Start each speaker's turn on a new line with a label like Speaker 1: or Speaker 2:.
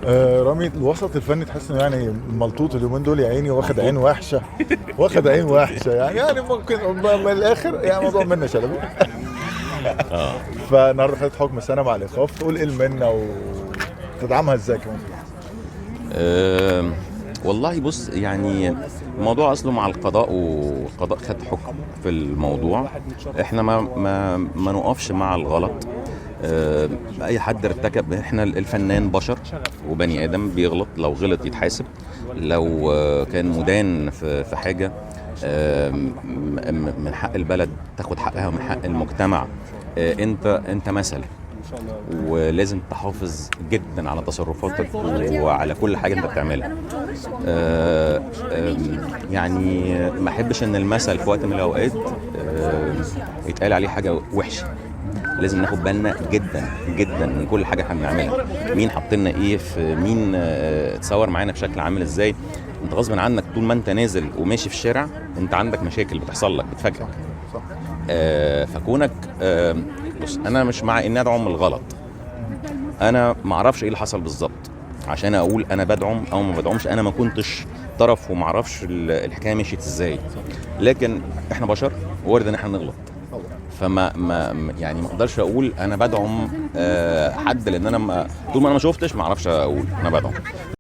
Speaker 1: رامي الوسط الفني تحس انه يعني ملطوط اليومين دول يا عيني، واخد عين وحشه. واخد عين وحشه يعني ممكن من الاخر يعني موضوع منا شلبي.
Speaker 2: اه.
Speaker 1: فالنهارده خدت حكم سنه مع الايقاف، تقول ايه المنه وتدعمها ازاي كمان؟
Speaker 2: آم، والله بص، يعني الموضوع اصله مع القضاء، والقضاء خد حكم في الموضوع. احنا ما نقفش مع الغلط. اي حد ارتكب، احنا الفنان بشر وبني ادم بيغلط، لو غلط يتحاسب. لو كان مدان في حاجه، من حق البلد تاخد حقها، ومن حق المجتمع. انت مثل، ولازم تحافظ جدا على تصرفاتك وعلى كل حاجه انت بتعملها. آه، يعني ما احبش ان المثل في وقت من الاوقات يتقال عليه حاجه وحشه. لازم ناخد بالنا جدا جدا من كل حاجه احنا بنعملها. مين حط لنا ايه، في مين اتصور معانا بشكل عامل ازاي. انت غصب عنك طول ما انت نازل وماشي في الشارع، انت عندك مشاكل بتحصل لك بتفاجئك.
Speaker 1: صح.
Speaker 2: فكونك بص، انا مش مع اني ادعم الغلط. انا ما اعرفش ايه اللي حصل بالظبط عشان اقول انا بدعم او ما بدعمش. انا ما كنتش طرف وما اعرفش الحكايه مشيت ازاي. لكن احنا بشر، وارد ان احنا نغلط. فما يعني ما اقدرش اقول انا بدعم حد، لان انا طول ما انا ما شفتش ما اعرفش اقول انا بدعم.